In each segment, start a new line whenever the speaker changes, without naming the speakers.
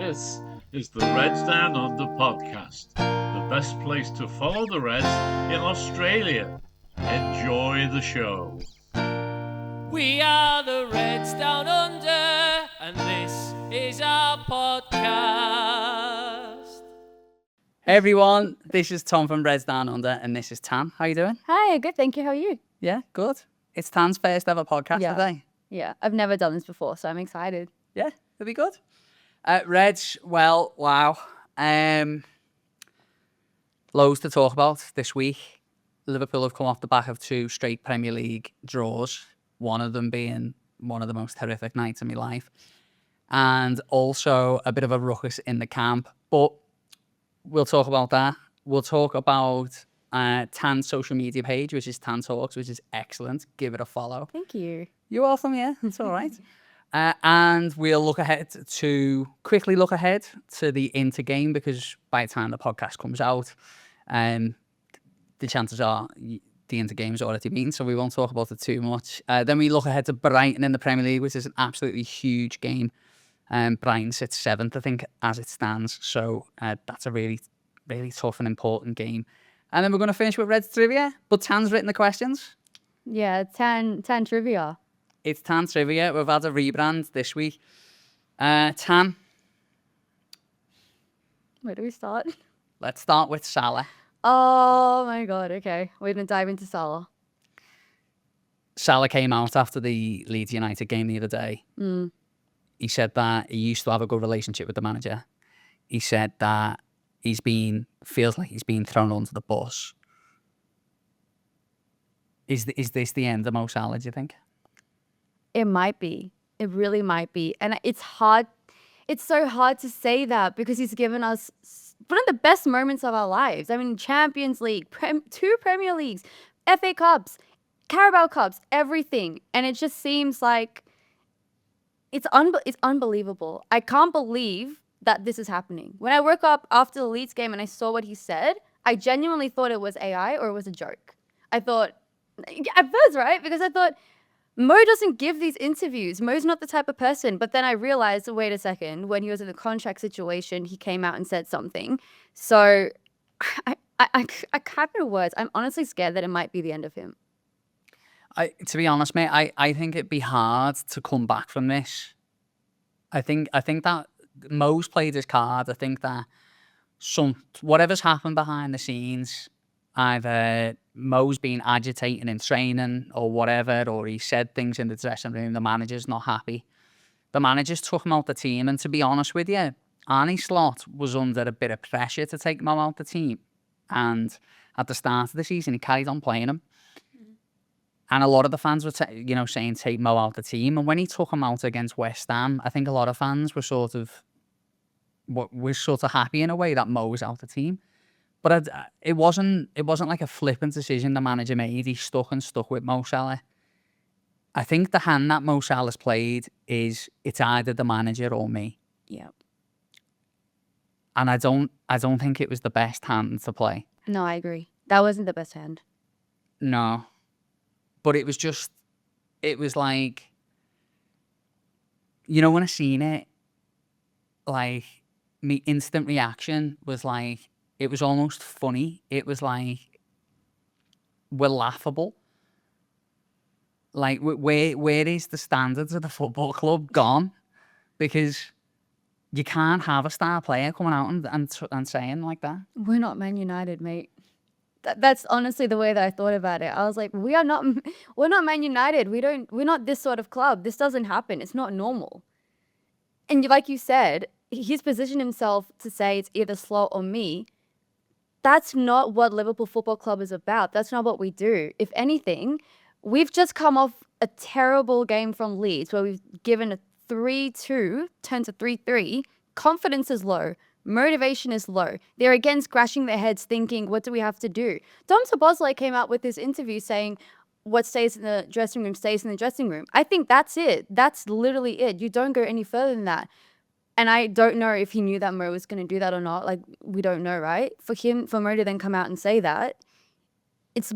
This is the Reds Down Under podcast, the best place to follow the Reds in Australia. Enjoy the show.
We are the Reds Down Under, and this is our podcast.
Hey everyone, this is Tom from Reds Down Under, and this is Tan. How you doing?
Hi, good, thank you. How are you?
Yeah, good. It's Tan's first ever podcast
Yeah.
today.
Yeah, I've never done this before, so I'm excited.
Yeah, it'll be good. Reds, well, wow. Loads to talk about this week. Liverpool have come off the back of 2 straight Premier League draws, one of them being one of the most horrific nights of my life, and also a bit of a ruckus in the camp. But we'll talk about that. We'll talk about Tan's social media page, which is Tan Talks, which is excellent. Give it a follow.
Thank you.
You're welcome, yeah. It's all right. And we'll quickly look ahead to the Inter game, because by the time the podcast comes out, the chances are the Inter game's already been, so we won't talk about it too much. Then we look ahead to Brighton in the Premier League, which is an absolutely huge game. Brighton sits 7th, I think, as it stands. So that's a really, really tough and important game. And then we're going to finish with Reds Trivia, but Tan's written the questions.
Yeah, Tan trivia.
It's Tan Trivia. We've had a rebrand this week. Tan,
Where do we start?
let's start with Salah.
Oh my god, okay. We're gonna dive into Salah.
Salah came out after the Leeds United game the other day. He said that he used to have a good relationship with the manager. He said that feels like he's been thrown under the bus. Is this the end of Mo Salah, do you think?
It might be. It really might be. And it's hard. It's so hard to say that because he's given us one of the best moments of our lives. I mean, Champions League, 2 Premier Leagues, FA Cups, Carabao Cups, everything. And it just seems like it's unbelievable. I can't believe that this is happening. When I woke up after the Leeds game and I saw what he said, I genuinely thought it was AI or it was a joke. I thought, at first, right? Because I thought, Mo doesn't give these interviews. Mo's not the type of person. But then I realized, wait a second, when he was in the contract situation, he came out and said something. So I can't put words. I'm honestly scared that it might be the end of him.
To be honest, mate, I think it'd be hard to come back from this. I think that Mo's played his card. I think that whatever's happened behind the scenes, either Mo's been agitating in training or whatever, or he said things in the dressing room, the manager's not happy. The manager's took him out the team, and to be honest with you, Arne Slot was under a bit of pressure to take Mo out the team. And at the start of the season, he carried on playing him. And a lot of the fans were saying take Mo out the team. And when he took him out against West Ham, I think a lot of fans were sort of happy in a way that Mo was out the team. But it wasn't like a flippant decision the manager made. He stuck with Mo Salah. I think the hand that Mo Salah's played is it's either the manager or me.
Yeah.
And I don't think it was the best hand to play.
No, I agree. That wasn't the best hand.
No. But it was like, when I seen it, like, my instant reaction was like, it was almost funny. It was like, we're laughable. Like, where is the standards of the football club gone? Because you can't have a star player coming out and saying like that.
We're not Man United, mate. That's honestly the way that I thought about it. I was like, we're not Man United. We're not this sort of club. This doesn't happen. It's not normal. And like you said, he's positioned himself to say it's either Slot or me. That's not what Liverpool Football Club is about. That's not what we do. If anything, we've just come off a terrible game from Leeds where we've given a 3-2, turned to 3-3. Confidence is low. Motivation is low. They're again scratching their heads thinking, what do we have to do? Dom Szoboszlai came out with this interview saying, what stays in the dressing room stays in the dressing room. I think that's it. That's literally it. You don't go any further than that. And I don't know if he knew that Mo was going to do that or not. Like, we don't know, right? For Mo to then come out and say that, it's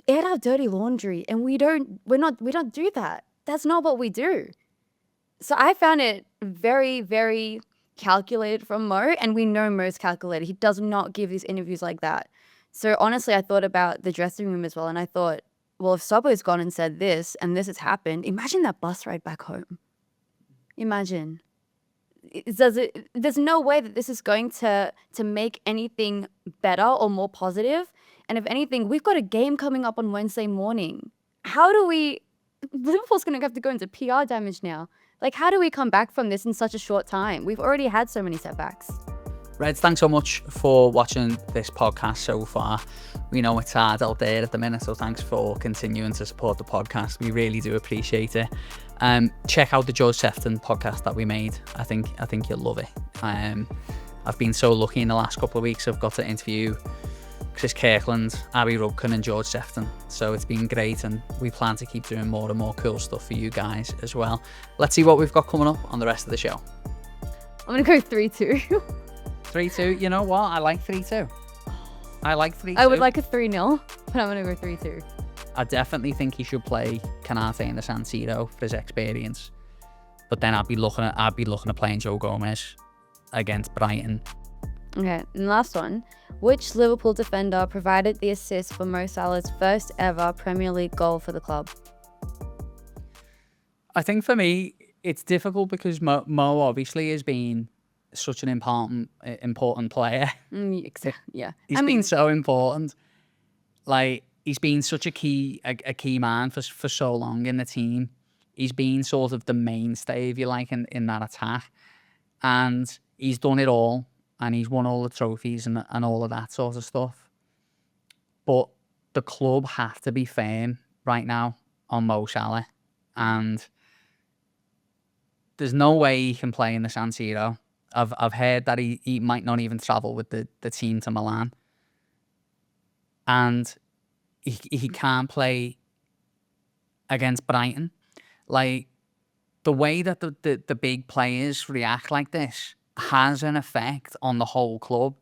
air our dirty laundry, and we don't do that. That's not what we do. So I found it very, very calculated from Mo, and we know Mo's calculated. He does not give these interviews like that. So honestly, I thought about the dressing room as well, and I thought, well, if Sobbo's gone and said this, and this has happened, imagine that bus ride back home. Imagine. There's no way that this is going to make anything better or more positive. And if anything, we've got a game coming up on Wednesday morning. How do we... Liverpool's going to have to go into PR damage now. Like, how do we come back from this in such a short time? We've already had so many setbacks.
Reds, thanks so much for watching this podcast so far. We know it's hard out there at the minute, so thanks for continuing to support the podcast. We really do appreciate it. Check out the George Sephton podcast that we made. I think you'll love it. I've been so lucky in the last couple of weeks. I've got to interview Chris Kirkland, Abby Rubkin and George Sephton. So it's been great, and we plan to keep doing more and more cool stuff for you guys as well. Let's see what we've got coming up on the rest of the show.
I'm going to go 3-2.
3-2. You know what? I like 3-2. I like 3-2.
I would like a 3-0, but I'm going to go 3-2.
I definitely think he should play Canate in the San Siro for his experience. But then I'd be looking at playing Joe Gomez against Brighton.
Okay, and last one. Which Liverpool defender provided the assist for Mo Salah's first ever Premier League goal for the club?
I think for me, it's difficult because Mo obviously has been such an important player.
Yeah.
He's been so important. Like, he's been such a key man for so long in the team. He's been sort of the mainstay, if you like, in that attack. And he's done it all. And he's won all the trophies and all of that sort of stuff. But the club have to be firm right now on Mo Salah. And there's no way he can play in the San Siro. I've heard that he might not even travel with the team to Milan. And he can't play against Brighton. Like, the way that the big players react like this has an effect on the whole club.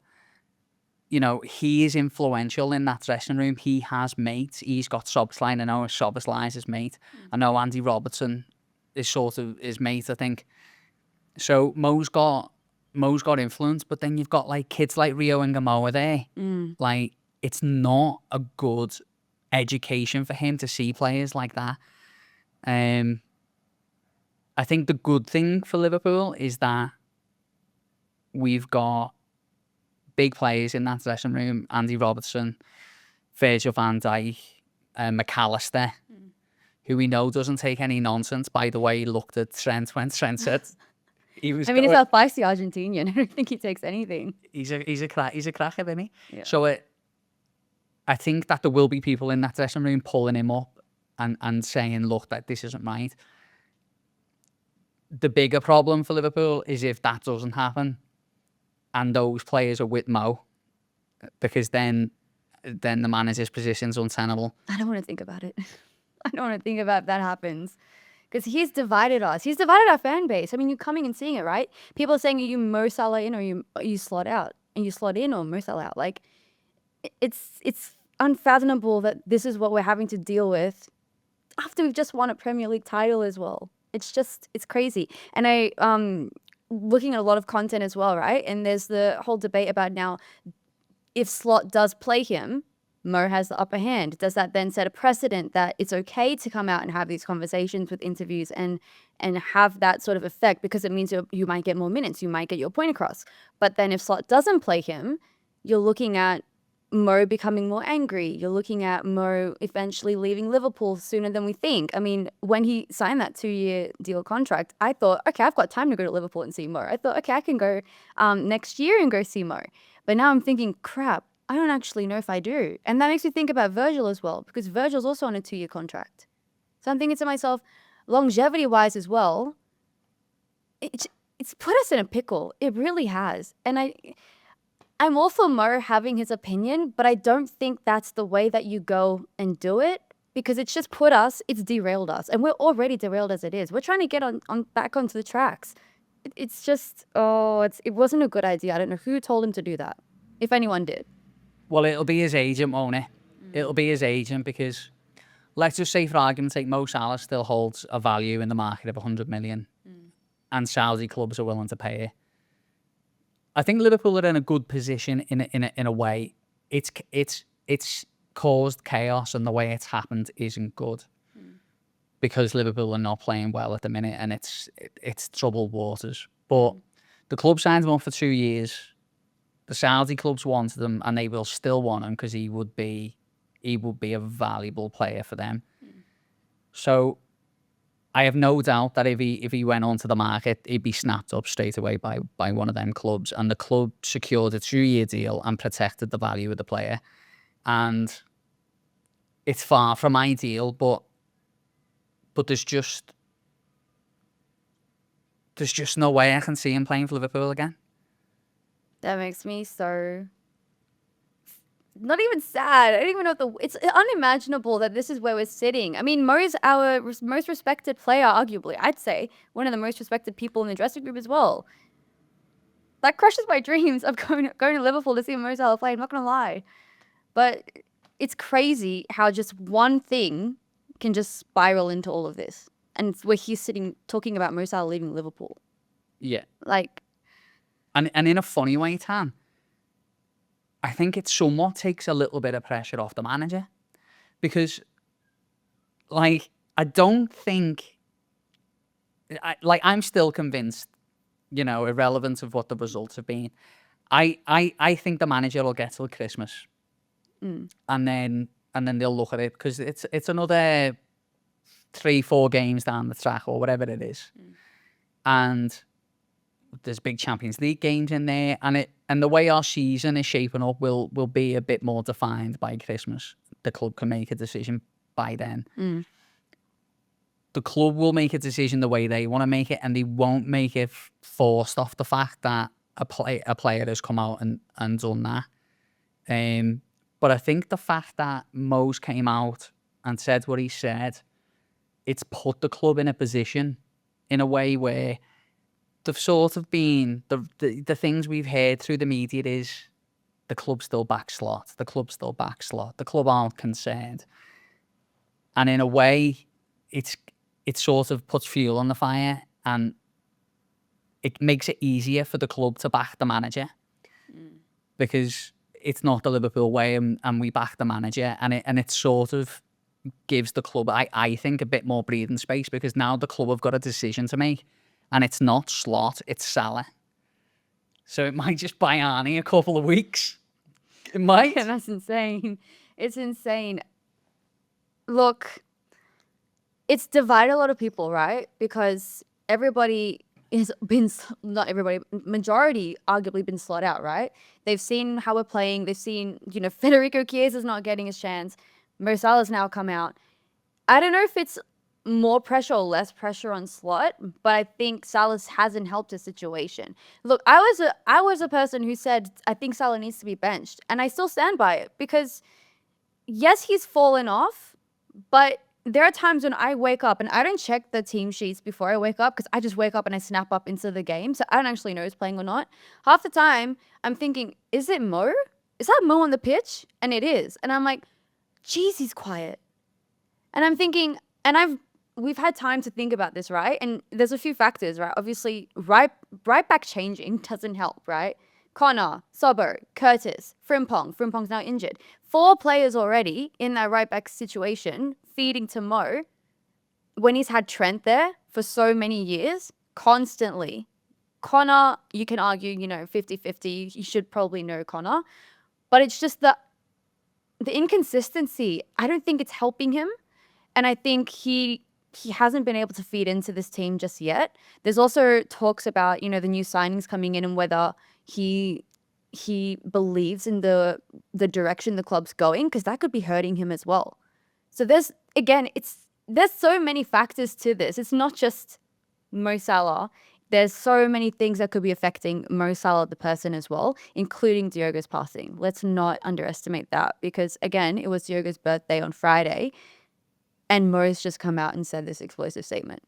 You know, he is influential in that dressing room. He has mates. He's got Szoboszlai. I know Szoboszlai is his mate. I know Andy Robertson is sort of his mate, I think. So Mo's got influence, but then you've got like kids like Rio and Gamoa there. Like, it's not a good education for him to see players like that. I think the good thing for Liverpool is that we've got big players in that dressing room. Andy Robertson, Virgil van Dijk, McAllister, who we know doesn't take any nonsense. By the way, he looked at Trent when Trent said he was.
He's a feisty Argentinian. I don't think he takes anything.
He's a cracker, isn't he?
Yeah.
So I think that there will be people in that dressing room pulling him up and saying, look, that this isn't right. The bigger problem for Liverpool is if that doesn't happen and those players are with Mo, because then the manager's position's untenable.
I don't want to think about it. I don't want to think about if that happens. Because he's divided us. He's divided our fan base. I mean, you're coming and seeing it, right? People are saying, are you Mo Salah in or you slot out? And you slot in or Mo Salah out? Like, it's unfathomable that this is what we're having to deal with after we've just won a Premier League title as well. It's crazy. And looking at a lot of content as well, right? And there's the whole debate about now, if Slot does play him, Mo has the upper hand. Does that then set a precedent that it's okay to come out and have these conversations with interviews and have that sort of effect? Because it means you might get more minutes, you might get your point across. But then if Slot doesn't play him, you're looking at Mo becoming more angry. You're looking at Mo eventually leaving Liverpool sooner than we think. I mean, when he signed that 2-year deal contract, I thought, okay, I've got time to go to Liverpool and see Mo. I thought, okay, I can go next year and go see Mo. But now I'm thinking, crap, I don't actually know if I do. And that makes me think about Virgil as well, because Virgil's also on a 2-year contract. So I'm thinking to myself, longevity-wise as well, it's put us in a pickle. It really has. And I'm all for Mo having his opinion, but I don't think that's the way that you go and do it, because it's just it's derailed us. And we're already derailed as it is. We're trying to get on back onto the tracks. It's just, it wasn't a good idea. I don't know who told him to do that, if anyone did.
Well, it'll be his agent, won't it? It'll be his agent, because let's just say, for argument's sake, Mo Salah still holds a value in the market of 100 million, and Saudi clubs are willing to pay it. I think Liverpool are in a good position in a way. It's caused chaos, and the way it's happened isn't good because Liverpool are not playing well at the minute, and it's troubled waters. But the club signed him on for 2 years. The Saudi clubs wanted him, and they will still want him because he would be a valuable player for them. So I have no doubt that if he went onto the market, he'd be snapped up straight away by one of them clubs. And the club secured a 2-year deal and protected the value of the player. And it's far from ideal, but there's just no way I can see him playing for Liverpool again.
That makes me so not even sad. I don't even know it's unimaginable that this is where we're sitting. I mean, Mo's our most respected player, arguably. I'd say one of the most respected people in the dressing room as well. That crushes my dreams of going to Liverpool to see Mo Salah play. I'm not gonna lie, but it's crazy how just one thing can just spiral into all of this, and we're here sitting talking about Mo Salah leaving Liverpool.
Yeah.
Like.
And in a funny way, Tan, I think it somewhat takes a little bit of pressure off the manager because, like, I don't think, I'm still convinced, irrelevant of what the results have been. I think the manager will get till Christmas, and then they'll look at it because it's another 3-4 games down the track or whatever it is, and there's big Champions League games in there, and the way our season is shaping up will be a bit more defined by Christmas. The club can make a decision by then. The club will make a decision the way they want to make it, and they won't make it forced off the fact that a player has come out and done that. But I think the fact that Mo's came out and said what he said, it's put the club in a position in a way where they've sort of been the things we've heard through the media is the club's still back slot. The club's still back slot. The club aren't concerned. And in a way, it sort of puts fuel on the fire, and it makes it easier for the club to back the manager because it's not the Liverpool way, and we back the manager, and it sort of gives the club, I think, a bit more breathing space because now the club have got a decision to make. And it's not Slot, it's Salah. So it might just buy Arnie a couple of weeks. It might.
Yeah, that's insane. It's insane. Look, it's divided a lot of people, right? Because everybody has been, not everybody, majority arguably been slot out, right? They've seen how we're playing. They've seen, Federico Chiesa's not getting his chance. Mo Salah's now come out. I don't know if it's more pressure or less pressure on Slot, but I think Salah hasn't helped his situation. Look, I was a person who said I think Salah needs to be benched, and I still stand by it because yes, he's fallen off, but there are times when I wake up and I don't check the team sheets before I wake up because I just wake up and I snap up into the game, so I don't actually know who's playing or not. Half the time I'm thinking, is it Mo? Is that Mo on the pitch? And it is, and I'm like, geez, he's quiet. And I'm thinking, and we've had time to think about this, right? And there's a few factors, right? Obviously, right back changing doesn't help, right? Connor, Sobo, Curtis, Frimpong. Frimpong's now injured. 4 players already in that right back situation feeding to Mo when he's had Trent there for so many years, constantly. Connor, you can argue, 50-50. You should probably know Connor. But it's just the inconsistency. I don't think it's helping him. And I think he hasn't been able to feed into this team just yet. There's also talks about, the new signings coming in and whether he believes in the direction the club's going, because that could be hurting him as well. So there's so many factors to this. It's not just Mo Salah. There's so many things that could be affecting Mo Salah, the person, as well, including Diogo's passing. Let's not underestimate that because, again, it was Diogo's birthday on Friday, and Mo's just come out and said this explosive statement.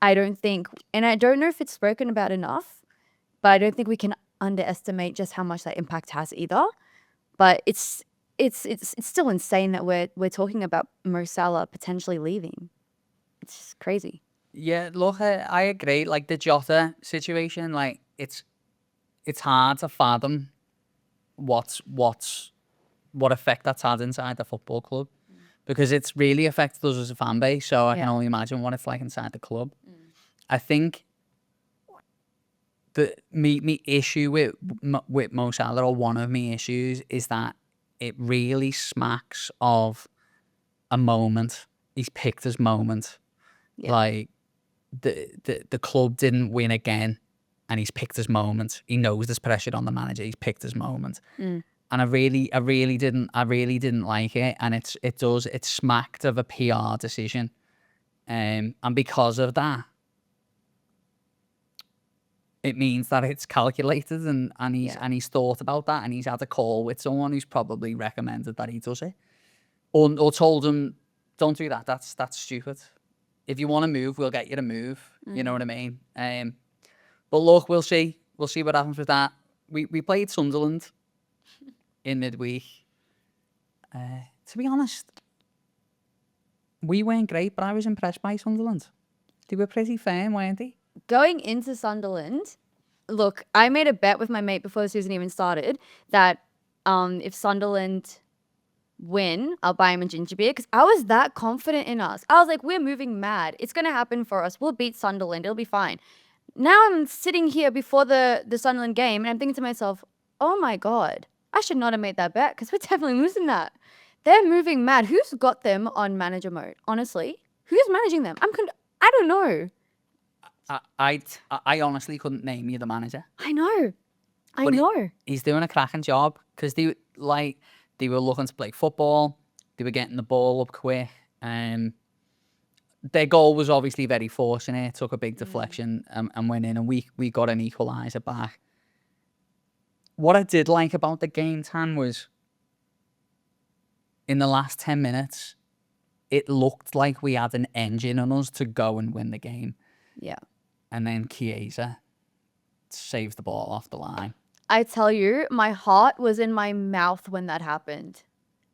I don't know if it's spoken about enough, but I don't think we can underestimate just how much that impact has either. But it's still insane that we're talking about Mo Salah potentially leaving. It's just crazy.
Yeah, look, I agree. Like the Jota situation, like it's it's hard to fathom what effect that's had inside the football club, because it's really affected us as a fan base. So I can only imagine what it's like inside the club. I think the me issue with Mo Salah, or one of me issues, is that it really smacks of a moment. He's picked his moment.
Yeah.
Like the club didn't win again, and he's picked his moment. He knows there's pressure on the manager. He's picked his moment. And I really didn't like it. And it smacked of a PR decision. And because of that, it means that it's calculated, and he's thought about that, and he's had a call with someone who's probably recommended that he does it, or told him, don't do that. That's stupid. If you want to move, we'll get you to move. You know what I mean? But look, we'll see. We'll see what happens with that. We played Sunderland in midweek. To be honest, we weren't great, but I was impressed by Sunderland. They were pretty firm, weren't they?
Going into Sunderland, look, I made a bet with my mate before the season even started that if Sunderland win, I'll buy him a ginger beer, because I was that confident in us. I was like, we're moving mad. It's going to happen for us. We'll beat Sunderland. It'll be fine. Now I'm sitting here before the Sunderland game, and I'm thinking to myself, oh my God, I should not have made that bet, because we're definitely losing that. They're moving mad. Who's got them on manager mode? Honestly, who's managing them? I don't know.
I honestly couldn't name you the manager.
I know.
But he's doing a cracking job, because they were looking to play football. They were getting the ball up quick. Their goal was obviously very fortunate. Took a big deflection and went in, and we got an equaliser back. What I did like about the game, Tan, was in the last 10 minutes, it looked like we had an engine on us to go and win the game.
Yeah.
And then Chiesa saves the ball off the line.
I tell you, my heart was in my mouth when that happened.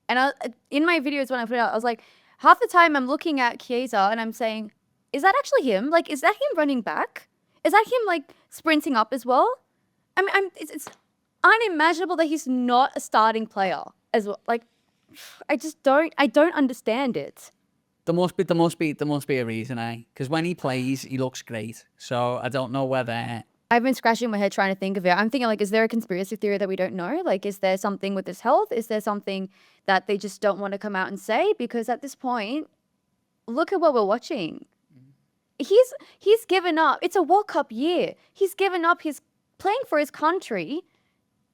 And in my videos when I put it out, I was like, half the time I'm looking at Chiesa and I'm saying, is that actually him? Like, is that him running back? Is that him, like, sprinting up as well? I mean, it's unimaginable that he's not a starting player as well. Like, I don't understand it.
There must be a reason, eh? Because when he plays, he looks great. So I don't know whether...
I've been scratching my head trying to think of it. I'm thinking, like, is there a conspiracy theory that we don't know? Like, is there something with his health? Is there something that they just don't want to come out and say? Because at this point, look at what we're watching. He's given up. It's a World Cup year. He's given up his playing for his country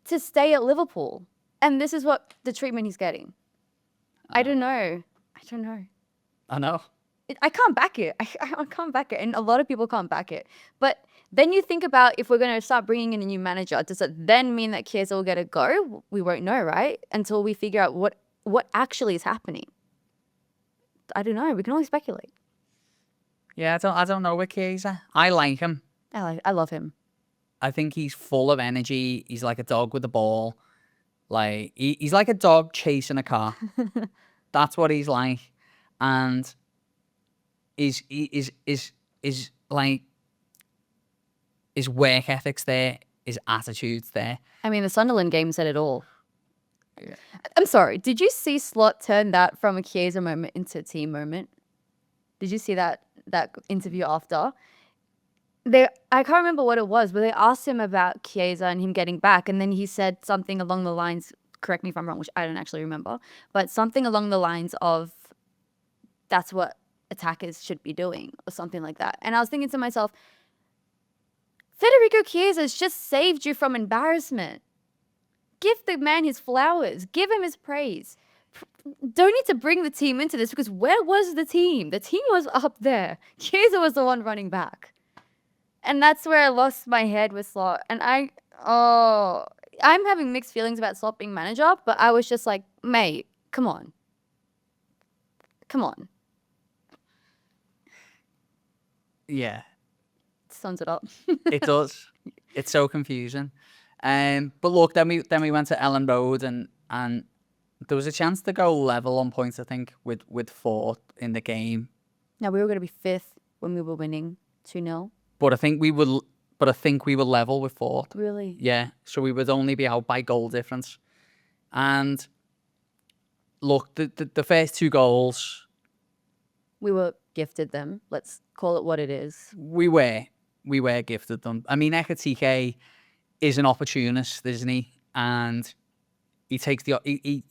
to stay at Liverpool. And this is what the treatment he's getting. I don't know.
I know.
I can't back it. I can't back it. And a lot of people can't back it. But then you think about, if we're going to start bringing in a new manager, does it then mean that Chiesa will get a go? We won't know, right? Until we figure out what actually is happening. I don't know. We can only speculate.
Yeah, I don't know with Chiesa. I like him.
I love him.
I think he's full of energy. He's like a dog with the ball. Like he's like a dog chasing a car. That's what he's like. And is like his work ethic's there, his attitude's there.
I mean, the Sunderland game said it all. Yeah. I'm sorry. Did you see Slot turn that from a Chiesa moment into a team moment? Did you see that interview after? I can't remember what it was, but they asked him about Chiesa and him getting back, and then he said something along the lines, correct me if I'm wrong, which I don't actually remember, but something along the lines of, that's what attackers should be doing, or something like that. And I was thinking to myself, Federico Chiesa's just saved you from embarrassment. Give the man his flowers. Give him his praise. Don't need to bring the team into this, because where was the team? The team was up there. Chiesa was the one running back. And that's where I lost my head with Slot. And I'm having mixed feelings about Slot being manager, but I was just like, mate, come on.
Yeah.
Sums it up.
It does. It's so confusing. But look, then we went to Ellen Road, and there was a chance to go level on points, I think, with 4 in the game.
Now, we were going to be 5th when we were winning 2-0.
But I think we were but I think we were level with fourth.
Really?
Yeah, so we would only be out by goal difference. And look, the first 2 goals,
We were gifted them. Let's call it what it is.
we were gifted them. I mean, Ekatike is an opportunist, isn't he? And he takes he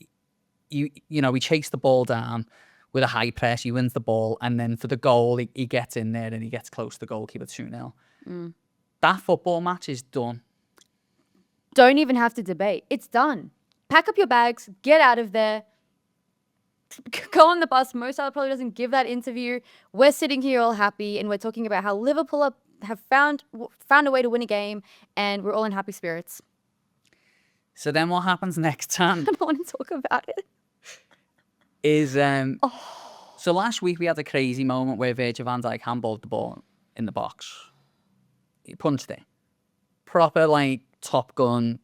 chased the ball down with a high press. He wins the ball, and then for the goal, he gets in there and he gets close to the goalkeeper 2-0. That football match is done.
Don't even have to debate. It's done. Pack up your bags, get out of there, go on the bus. Mo Salah probably doesn't give that interview. We're sitting here all happy, and we're talking about how Liverpool have found a way to win a game, and we're all in happy spirits.
So then what happens next time
I don't want to talk about it.
is so last week we had a crazy moment where Virgil van Dijk handballed the ball in the box. He punched it. Proper like Top Gun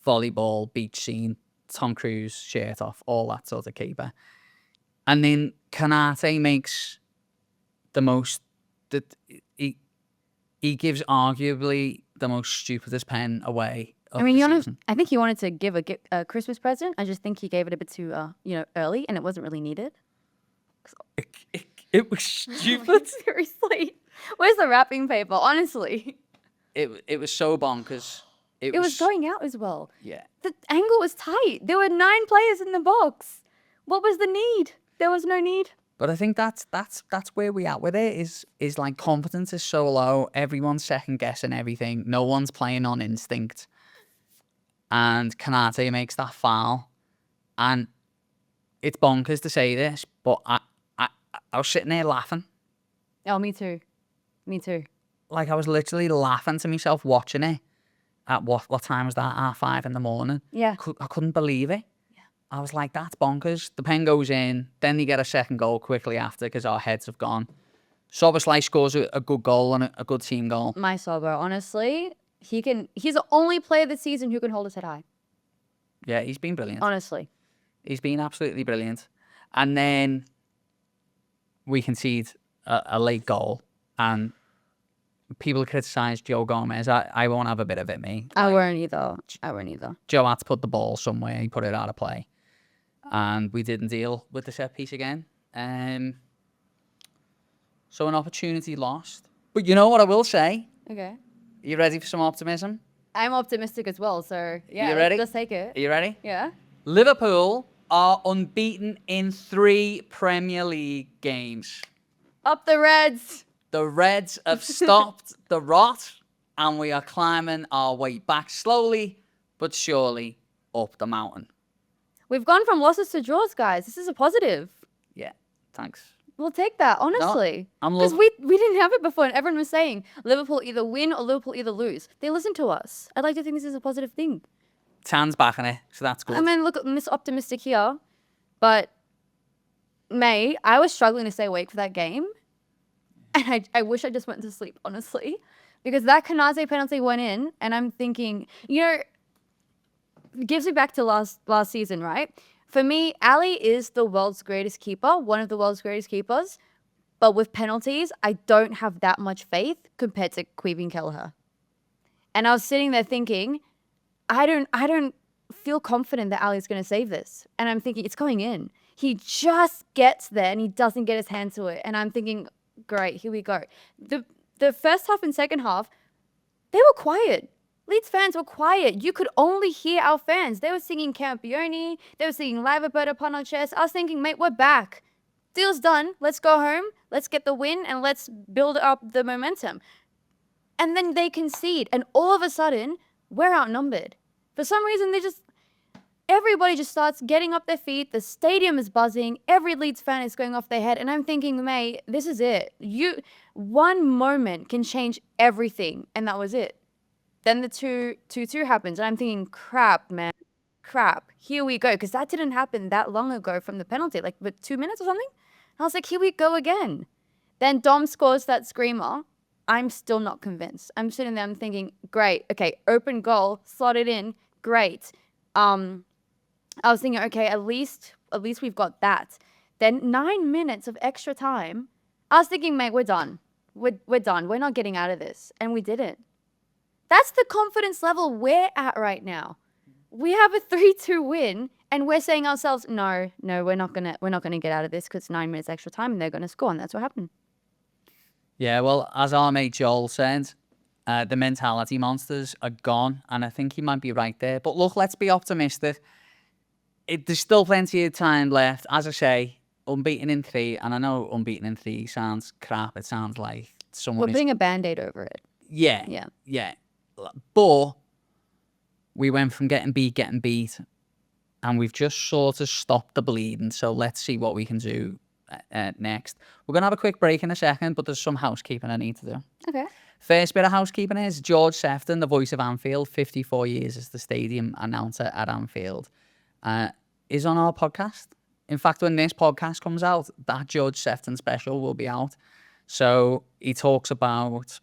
volleyball beach scene, Tom Cruise shirt off, all that sort of caper. And then Kanate makes the most that he gives arguably the most stupidest pen away.
I mean, I think he wanted to give a Christmas present. I just think he gave it a bit too, early, and it wasn't really needed.
It was stupid.
Seriously, where's the wrapping paper? Honestly,
it was so bonkers.
it was going out as well.
Yeah.
The angle was tight. There were 9 players in the box. What was the need? There was no need.
But I think that's where we at with it. Is like confidence is so low. Everyone's second guessing everything. No one's playing on instinct. And Kanate makes that foul, and it's bonkers to say this, but I was sitting there laughing.
Oh, me too. Me too.
Like I was literally laughing to myself watching it. At what time was that? 5:30 in the morning.
Yeah.
I couldn't believe it. Yeah. I was like, that's bonkers. The pen goes in. Then they get a second goal quickly after because our heads have gone. Szoboszlai scores a good goal and a good team goal.
My Sobo, honestly, he's the only player this season who can hold his head high.
Yeah, he's been brilliant.
Honestly.
He's been absolutely brilliant. And then we concede a late goal, and people criticise Joe Gomez. I won't have a bit of it, me.
I won't either.
Joe had to put the ball somewhere. He put it out of play. And we didn't deal with the set piece again. So an opportunity lost. But you know what I will say?
Okay.
Are you ready for some optimism?
I'm optimistic as well, so yeah,
You ready?
let's take it.
Are you ready?
Yeah.
Liverpool are unbeaten in 3 Premier League games.
Up the Reds.
The Reds have stopped the rot, and we are climbing our way back slowly but surely up the mountain.
We've gone from losses to draws, guys. This is a positive.
Yeah, thanks.
We'll take that, honestly.
I'm
Because we didn't have it before, and everyone was saying Liverpool either win or Liverpool either lose. They listen to us. I'd like to think this is a positive thing.
Tan's back in it, so that's good.
I mean, look, I'm optimistic here, but May, I was struggling to stay awake for that game, and I wish I just went to sleep, honestly, because that Kanate penalty went in, and I'm thinking, it gives me back to last season, right? For me, Ali is the world's greatest keeper, one of the world's greatest keepers, but with penalties, I don't have that much faith compared to Queven Kelleher. And I was sitting there thinking, I don't feel confident that Ali's going to save this. And I'm thinking, it's going in. He just gets there and he doesn't get his hand to it. And I'm thinking, great, here we go. The first half and second half, they were quiet. Leeds fans were quiet. You could only hear our fans. They were singing Campione. They were singing Liverpoat upon our chest. I was thinking, mate, we're back. Deal's done. Let's go home. Let's get the win and let's build up the momentum. And then they concede. And all of a sudden, we're outnumbered. For some reason, everybody just starts getting up their feet. The stadium is buzzing. Every Leeds fan is going off their head. And I'm thinking, mate, this is it. One moment can change everything. And that was it. Then the 2-2 happens, and I'm thinking, crap, man, crap, here we go. Because that didn't happen that long ago from the penalty, like, 2 minutes or something? And I was like, here we go again. Then Dom scores that screamer. I'm still not convinced. I'm sitting there, I'm thinking, great, okay, open goal, slot it in, great. I was thinking, okay, at least we've got that. Then 9 minutes of extra time. I was thinking, mate, we're done. We're done. We're not getting out of this. And we didn't. That's the confidence level we're at right now. We have a 3-2 win, and we're saying ourselves, no, we're not gonna get out of this because it's 9 minutes extra time, and they're gonna score, and that's what happened.
Yeah, well, as our mate Joel said, the mentality monsters are gone, and I think he might be right there. But look, let's be optimistic. There's still plenty of time left. As I say, unbeaten in 3, and I know unbeaten in 3 sounds crap. It sounds like someone
We're putting a Band-Aid over it.
Yeah. But we went from getting beat, and we've just sort of stopped the bleeding. So let's see what we can do next. We're going to have a quick break in a second, but there's some housekeeping I need to do.
Okay.
First bit of housekeeping is George Sephton, the voice of Anfield, 54 years as the stadium announcer at Anfield, is on our podcast. In fact, when this podcast comes out, that George Sephton special will be out. So he talks about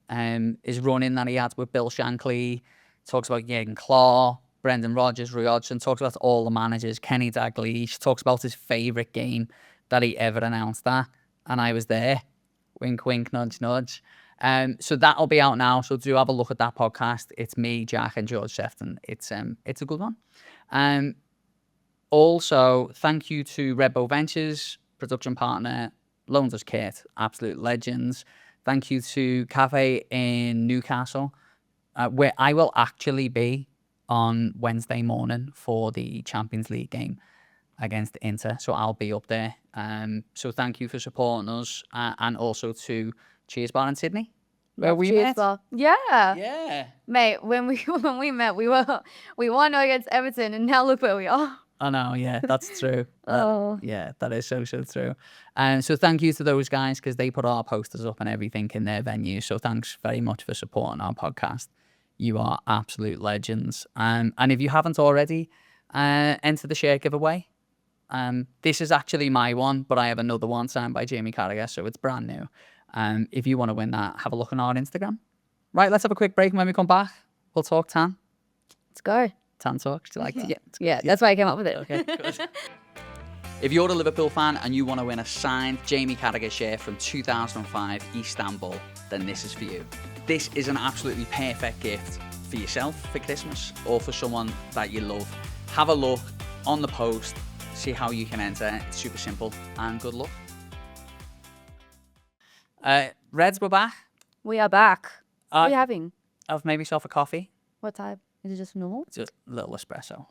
his run-in that he had with Bill Shankly, talks about Jurgen Klopp, Brendan Rodgers, Roy Hodgson, talks about all the managers, Kenny Dalglish, talks about his favourite game that he ever announced at, and I was there. Wink, wink, nudge, nudge. So that'll be out now. So do have a look at that podcast. It's me, Jack, and George Sephton. It's a good one. Also, thank you to Redboat Ventures, production partner, loans us kit, absolute legends. Thank you to Cafe in Newcastle, where I will actually be on Wednesday morning for the Champions League game against Inter. So I'll be up there. So thank you for supporting us, and also to Cheers Bar in Sydney, where we
Cheers
met.
Bar. Yeah.
Yeah.
Mate, when we met, we won against Everton, and now look where we are.
I know, yeah, that's true.
Oh.
Yeah, that is so true. So thank you to those guys, because they put our posters up and everything in their venue. So thanks very much for supporting our podcast. You are absolute legends. And if you haven't already, enter the share giveaway. This is actually my one, but I have another one signed by Jamie Carragher, so it's brand new. If you want to win that, have a look on our Instagram. Right, let's have a quick break, and when we come back, we'll talk Tan.
Let's go.
Tan talks. Do you like that?
Yeah, that's why I came up with it.
Okay, good. If you're a Liverpool fan and you want to win a signed Jamie Carragher shirt from 2005 Istanbul, then this is for you. This is an absolutely perfect gift for yourself for Christmas, or for someone that you love. Have a look on the post, see how you can enter. It's super simple, and good luck. Reds, we're back.
We are back. What are you having?
I've made myself a coffee.
What type? Is it just normal?
Just a little espresso.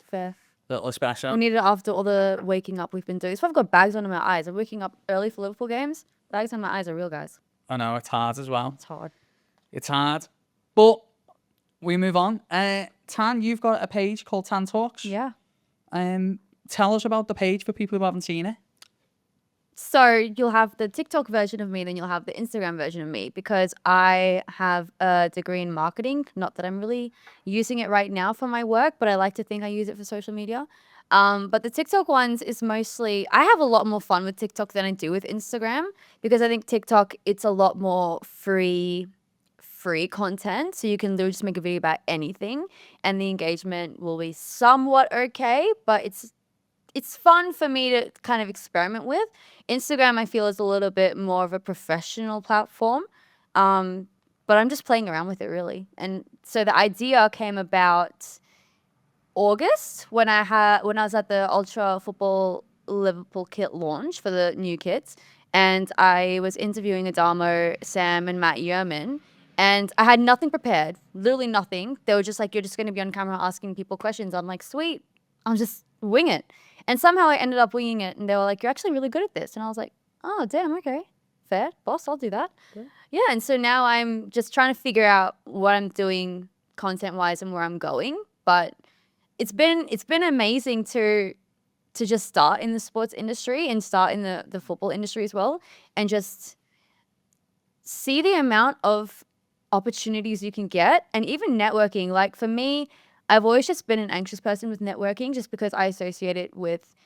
Fair.
Little espresso.
We need it after all the waking up we've been doing. So I've got bags under my eyes. I'm waking up early for Liverpool games. Bags on my eyes are real, guys.
I know, it's hard as well.
It's hard.
It's hard. But we move on. Tan, you've got a page called Tan Talks.
Yeah.
Tell us about the page for people who haven't seen it.
So you'll have the TikTok version of me, then you'll have the Instagram version of me, because I have a degree in marketing. Not that I'm really using it right now for my work, but I like to think I use it for social media. But the TikTok ones is mostly, I have a lot more fun with TikTok than I do with Instagram, because I think TikTok, it's a lot more free content. So you can literally just make a video about anything, and the engagement will be somewhat okay, but it's fun for me to kind of experiment with. Instagram, I feel, is a little bit more of a professional platform, but I'm just playing around with it, really. And so the idea came about August when I was at the Ultra Football Liverpool kit launch for the new kits, and I was interviewing Adamo, Sam, and Matt Yerman, and I had nothing prepared, literally nothing. They were just like, "You're just going to be on camera asking people questions." I'm like, "Sweet, I'll just wing it." And somehow I ended up winging it, and they were like, "You're actually really good at this." And I was like, "Oh, damn, okay. Fair, boss, I'll do that." Yeah, and so now I'm just trying to figure out what I'm doing content-wise and where I'm going. But it's been amazing to just start in the sports industry and start in the football industry as well, and just see the amount of opportunities you can get, and even networking. Like for me, I've always just been an anxious person with networking, just because I associate it with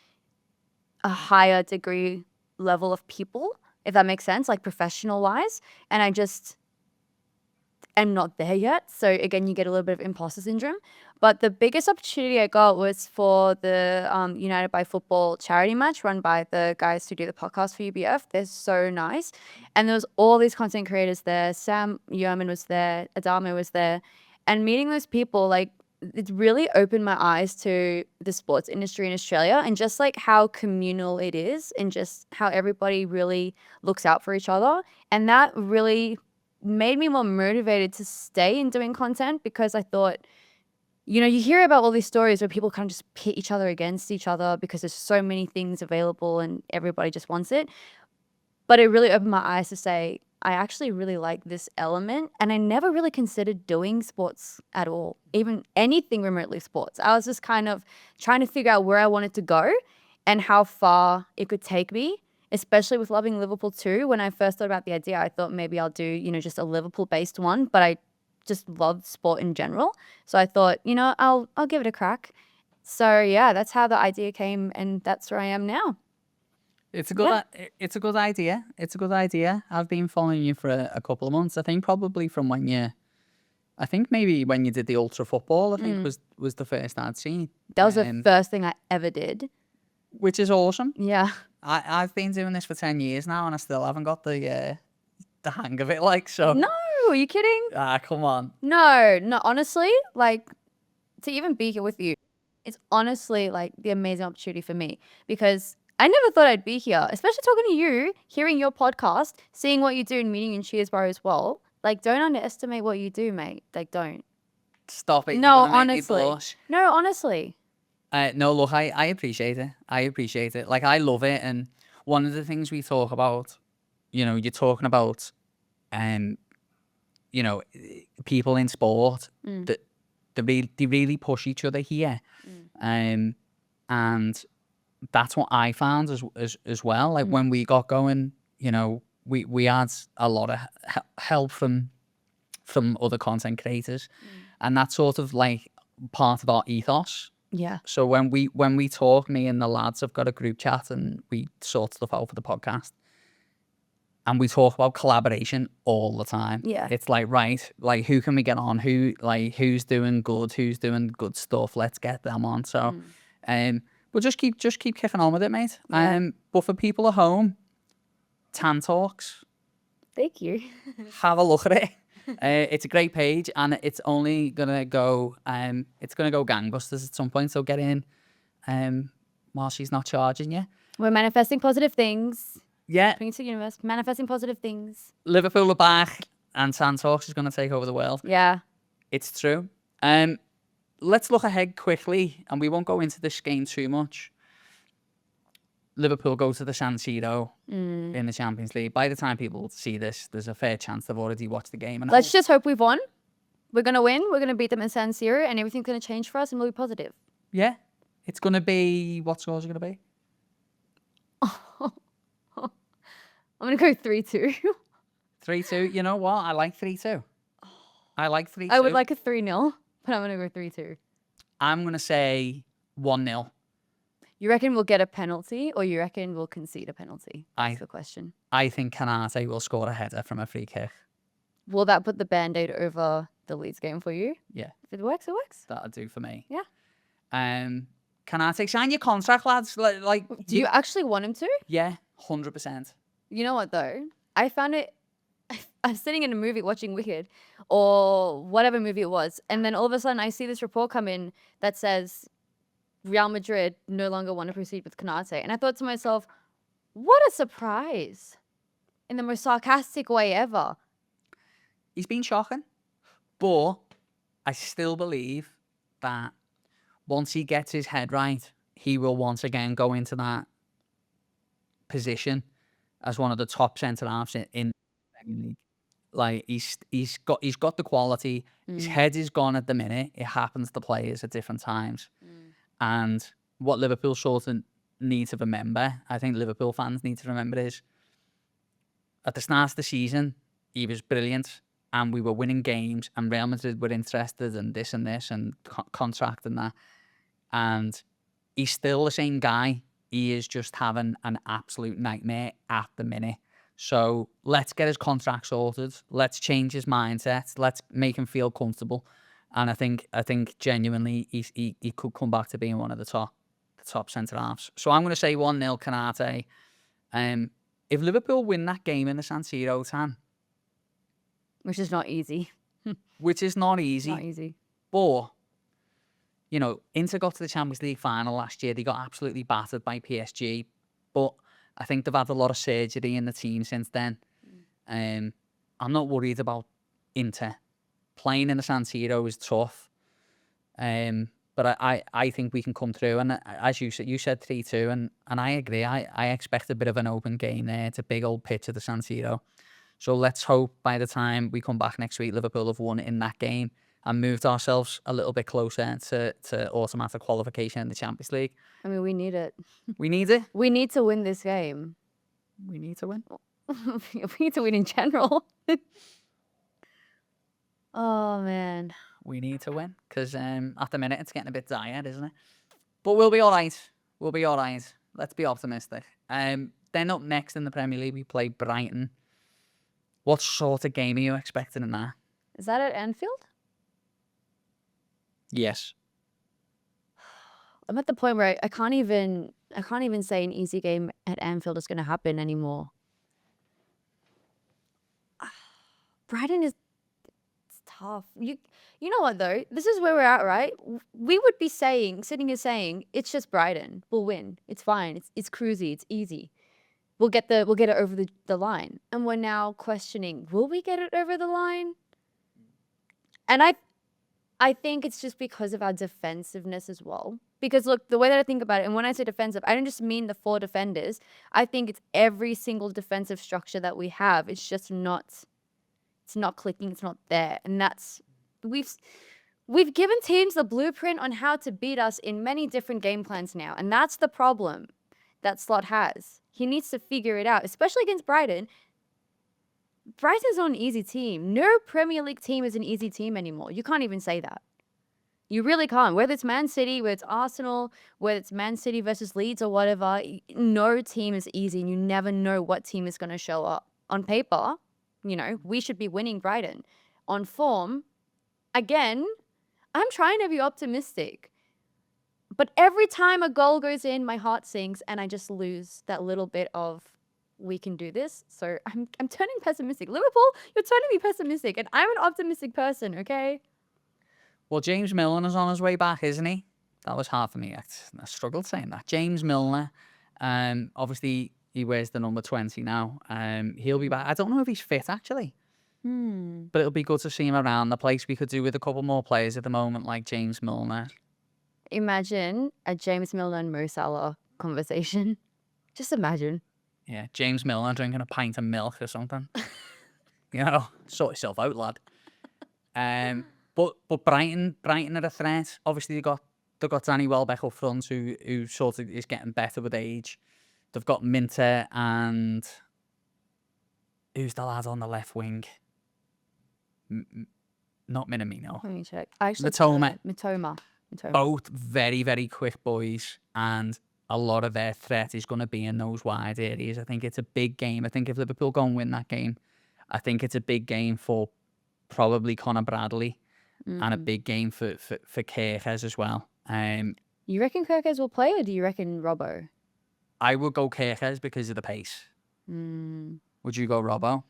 a higher degree level of people, if that makes sense, like professional wise. And am not there yet. So again, you get a little bit of imposter syndrome. But the biggest opportunity I got was for the United by Football charity match run by the guys who do the podcast for UBF. They're so nice. And there was all these content creators there. Sam Yeoman was there. Adamo was there. And meeting those people, like, it really opened my eyes to the sports industry in Australia and just like how communal it is and just how everybody really looks out for each other. And that really made me more motivated to stay in doing content because I thought, you know, you hear about all these stories where people kind of just pit each other against each other because there's so many things available and everybody just wants it. But it really opened my eyes to say, I actually really like this element. And I never really considered doing sports at all, even anything remotely sports. I was just kind of trying to figure out where I wanted to go and how far it could take me, especially with loving Liverpool too. When I first thought about the idea, I thought maybe I'll do, you know, just a Liverpool-based one, but I just loved sport in general. So I thought, you know, I'll give it a crack. So yeah, that's how the idea came and that's where I am now.
It's a good it's a good idea. It's a good idea. I've been following you for a couple of months. I think probably from when maybe when you did the ultra football, I think was the first I'd seen.
That was the first thing I ever did.
Which is awesome.
Yeah.
I've been doing this for 10 years now and I still haven't got the hang of it, like, so.
No, are you kidding?
Come on.
No, honestly, like, to even be here with you, it's honestly like the amazing opportunity for me because I never thought I'd be here, especially talking to you, hearing your podcast, seeing what you do and meeting you in Cheersborough as well. Like, don't underestimate what you do, mate. Like, don't.
Stop it.
No,
You're gonna make me
honestly.
blush.
No, honestly.
No, look, I appreciate it. I appreciate it. Like, I love it. And one of the things we talk about, you know, you're talking about, you know, people in sport that they really push each other here. And that's what I found as well. Like when we got going, you know, we had a lot of help from other content creators, and that's sort of like part of our ethos.
Yeah.
So when we talk, me and the lads have got a group chat and we sort stuff out for the podcast, and we talk about collaboration all the time.
Yeah.
It's like, right, like who can we get on? Who's doing good stuff? Let's get them on. So, but just keep kicking on with it, mate.
Yeah.
But for people at home, Tan Talks,
Thank you.
have a look at it. It's a great page, and it's only gonna go. It's gonna go gangbusters at some point. So get in, while she's not charging you.
We're manifesting positive things.
Yeah,
Bring it to the universe. Manifesting positive things.
Liverpool are back, and Tan Talks is gonna take over the world.
Yeah.
It's true. Let's look ahead quickly, and we won't go into this game too much. Liverpool go to the San Siro in the Champions League. By the time people see this, there's a fair chance they've already watched the game. And
Let's just hope we've won. We're going to win. We're going to beat them in San Siro and everything's going to change for us and we'll be positive.
Yeah. It's going to be... What scores are going to be?
I'm going to go 3-2.
3-2. You know what? I like 3-2. I like 3-2.
I would like a 3-0, but I'm going to go 3-2.
I'm going to say 1-0.
You reckon we'll get a penalty or you reckon we'll concede a penalty? That's the question.
I think Canate will score a header from a free kick.
Will that put the Band-Aid over the Leeds game for you?
Yeah.
If it works, it works.
That'll do for me.
Yeah.
Canate, sign your contract, lads. Like,
Do you actually want him to?
Yeah, 100%.
You know what, though? I found it... I'm sitting in a movie watching Wicked or whatever movie it was, and then all of a sudden I see this report come in that says Real Madrid no longer want to proceed with Canate. And I thought to myself, what a surprise. In the most sarcastic way ever.
He's been shocking. But I still believe that once he gets his head right, he will once again go into that position as one of the top centre-halves in the Premier League. Like, he's got the quality. His head is gone at the minute. It happens to players at different times. And what Liverpool sort of need to remember, I think Liverpool fans need to remember, is at the start of the season, he was brilliant and we were winning games and Real Madrid were interested in this and contract and that. And he's still the same guy. He is just having an absolute nightmare at the minute. So let's get his contract sorted. Let's change his mindset. Let's make him feel comfortable. And I think genuinely he could come back to being one of the top centre halves. So I'm going to say 1-0 Canate. If Liverpool win that game in the San Siro, Tan,
Which is not easy.
which is not easy,
Not easy.
but you know, Inter got to the Champions League final last year. They got absolutely battered by PSG, but I think they've had a lot of surgery in the team since then. I'm not worried about Inter. Playing in the San Siro is tough, but I think we can come through. And as you said 3-2, and I agree. I expect a bit of an open game there. It's a big old pitch at the San Siro. So let's hope by the time we come back next week, Liverpool have won in that game and moved ourselves a little bit closer to automatic qualification in the Champions League.
I mean, we need it.
We need it.
We need to win this game.
We need to win.
We need to win in general. Oh, man.
We need to win because at the minute it's getting a bit dire, isn't it? But we'll be all right. We'll be all right. Let's be optimistic. Then up next in the Premier League, we play Brighton. What sort of game are you expecting in that?
Is that at Anfield?
Yes.
I'm at the point where I can't even say an easy game at Anfield is going to happen anymore. Brighton is tough. You know what though? This is where we're at, right? We would be sitting here saying, it's just Brighton. We'll win. It's fine. It's cruisy. It's easy. We'll get it over the line. And we're now questioning, will we get it over the line? And I think it's just because of our defensiveness as well. Because look, the way that I think about it, and when I say defensive, I don't just mean the 4 defenders. I think it's every single defensive structure that we have. It's just not clicking. It's not there. And that's, we've given teams the blueprint on how to beat us in many different game plans now. And that's the problem that Slot has. He needs to figure it out, especially against Brighton. Brighton's not an easy team. No Premier League team is an easy team anymore. You can't even say that. You really can't. Whether it's Man City, whether it's Arsenal, whether it's Man City versus Leeds or whatever, no team is easy and you never know what team is going to show up. On paper, you know, we should be winning Brighton. On form, again, I'm trying to be optimistic. But every time a goal goes in, my heart sinks and I just lose that little bit of we can do this. So I'm turning pessimistic. Liverpool, you're turning me pessimistic and I'm an optimistic person, okay?
Well, James Milner's on his way back, isn't he? That was hard for me. I struggled saying that. James Milner, obviously he wears the number 20 now. He'll be back. I don't know if he's fit actually. But it'll be good to see him around the place. We could do with a couple more players at the moment like James Milner.
Imagine a James Milner and Mo Salah conversation. Just imagine.
Yeah, James Milner drinking a pint of milk or something. You know, sort yourself out, lad. But Brighton are a threat. Obviously, they got Danny Welbeck up front, who sort of is getting better with age. They've got Minter and who's the lad on the left wing? Not Minamino.
Let me check.
Mitoma.
Mitoma.
Both very, very quick boys, and a lot of their threat is going to be in those wide areas. I think it's a big game. I think if Liverpool go and win that game, I think it's a big game for probably Conor Bradley and a big game for Kerkez as well.
You reckon Kerkez will play or do you reckon Robbo?
I would go Kerkez because of the pace. Would you go Robbo?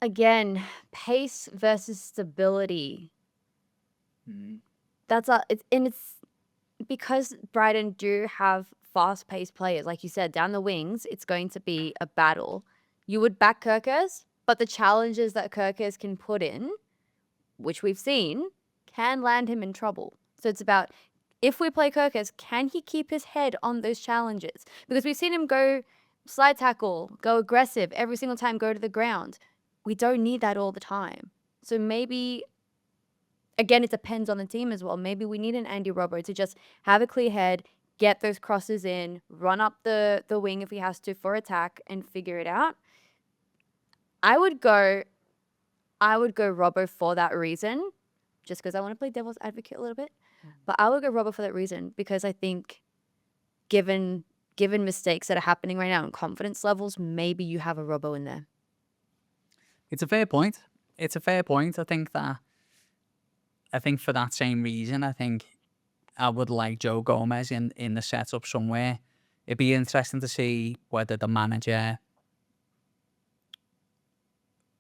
Again, pace versus stability. It's because Brighton do have fast-paced players, like you said, down the wings. It's going to be a battle. You would back Kerkez, but the challenges that Kerkez can put in, which we've seen, can land him in trouble. So it's about, if we play Kerkez, can he keep his head on those challenges? Because we've seen him go slide tackle, go aggressive, every single time go to the ground. We don't need that all the time. So maybe, again, it depends on the team as well. Maybe we need an Andy Robbo to just have a clear head, get those crosses in, run up the wing if he has to for attack and figure it out. I would go Robbo for that reason, just because I want to play devil's advocate a little bit. But I would go Robbo for that reason because I think given given mistakes that are happening right now and confidence levels, maybe you have a Robbo in there.
It's a fair point. It's a fair point. I think for that same reason, I think I would like Joe Gomez in the setup somewhere. It'd be interesting to see whether the manager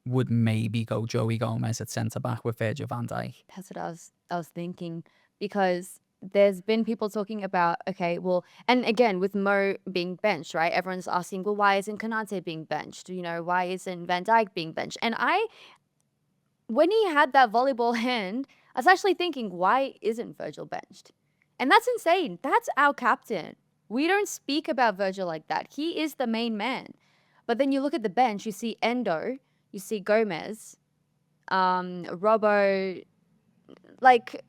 would maybe go Joey Gomez at centre back with Virgil van Dijk.
That's what I was thinking, because there's been people talking about, okay, well, and again, with Mo being benched, right? Everyone's asking, well, why isn't Konate being benched? You know, why isn't Van Dijk being benched? And when he had that volleyball hand, I was actually thinking, why isn't Virgil benched? And that's insane. That's our captain. We don't speak about Virgil like that. He is the main man. But then you look at the bench, you see Endo, you see Gomez, Robbo, like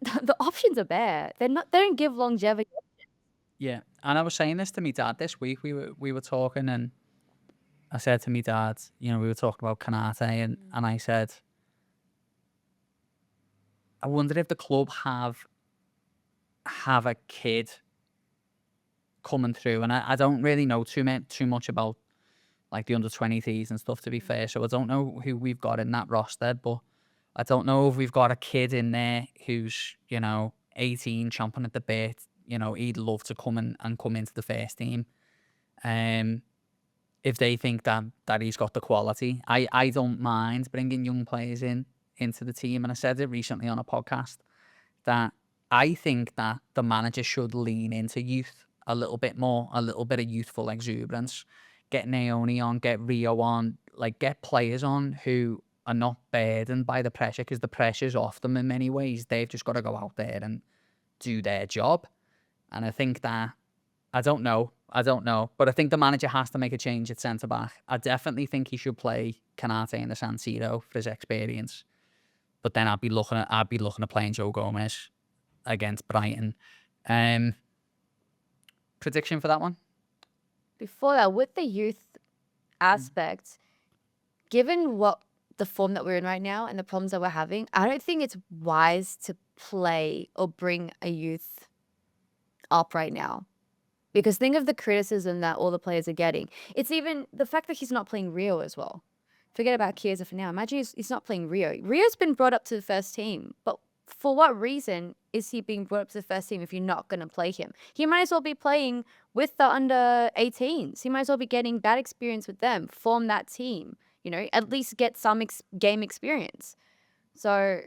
the options are bare. They don't give longevity.
Yeah, and I was saying this to my dad this week. We were talking, and I said to my dad, we were talking about Konate, and I said, I wonder if the club have a kid coming through, and I don't really know too much about like the under-20s and stuff, to be fair. So I don't know who we've got in that roster, but I don't know if we've got a kid in there who's 18, chomping at the bit. He'd love to come into the first team. If they think that he's got the quality, I don't mind bringing young players into the team. And I said it recently on a podcast that I think that the manager should lean into youth a little bit more, a little bit of youthful exuberance. Get Naoni on, get Rio on, like get players on who are not burdened by the pressure, because the pressure's off them in many ways. They've just got to go out there and do their job. And I think that, I don't know, but I think the manager has to make a change at centre-back. I definitely think he should play Konate in the San Siro for his experience. But then I'd be looking at playing Joe Gomez against Brighton. Prediction for that one?
Before that, with the youth aspect, given the form that we're in right now and the problems that we're having, I don't think it's wise to play or bring a youth up right now. Because think of the criticism that all the players are getting. It's even the fact that he's not playing Rio as well. Forget about Chiesa for now. Imagine he's not playing Rio. Rio's been brought up to the first team, but for what reason is he being brought up to the first team if you're not going to play him? He might as well be playing with the under 18s. He might as well be getting that experience with them, form that team, at least get some game experience. So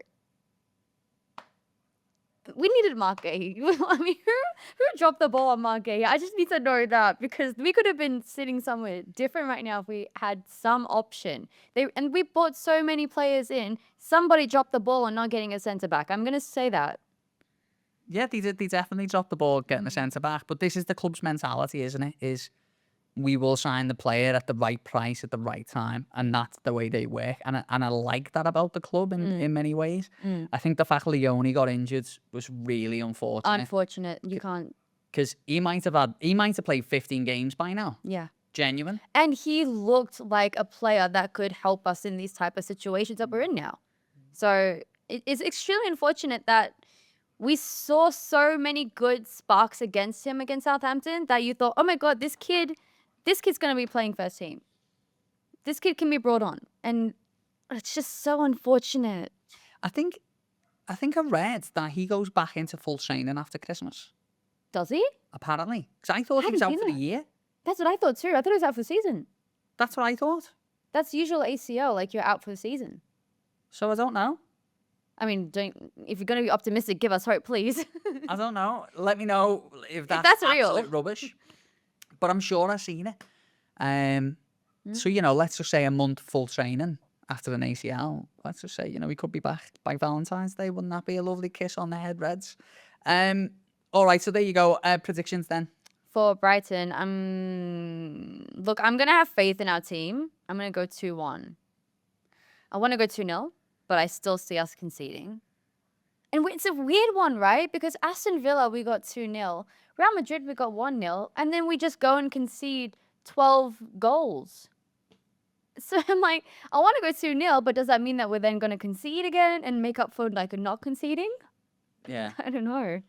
we needed Marquez. I mean, who dropped the ball on Marquez? I just need to know that, because we could have been sitting somewhere different right now if we had some option. And we brought so many players in. Somebody dropped the ball on not getting a centre back. I'm gonna say that.
Yeah, they definitely dropped the ball getting a centre back. But this is the club's mentality, isn't it? Is we will sign the player at the right price at the right time, and that's the way they work. And I like that about the club in many ways. I think the fact Leone got injured was really unfortunate.
Unfortunate. You can't.
Because he might have played 15 games by now.
Yeah.
Genuine.
And he looked like a player that could help us in these type of situations that we're in now. So it's extremely unfortunate that we saw so many good sparks against him against Southampton that you thought, oh my God, this kid's going to be playing first team. This kid can be brought on. And it's just so unfortunate.
I think I read that he goes back into full training after Christmas.
Does he?
Apparently. Because I thought he was out for the year.
That's what I thought too. I thought he was out for the season.
That's what I thought.
That's usual ACL, like you're out for the season.
So I don't know.
I mean, if you're going to be optimistic, give us hope, please.
I don't know. Let me know if that's
real.
Absolute rubbish. But I'm sure I've seen it. So, let's just say a month full training after an ACL. Let's just say, we could be back by Valentine's Day. Wouldn't that be a lovely kiss on the head, Reds? All right, so there you go. Predictions then.
For Brighton, look, I'm going to have faith in our team. I'm going to go 2-1. I want to go 2-0, but I still see us conceding. And it's a weird one, right? Because Aston Villa, we got 2-0. Real Madrid, we got 1-0. And then we just go and concede 12 goals. So I'm like, I want to go 2-0, but does that mean that we're then going to concede again and make up for not conceding?
Yeah.
I don't know.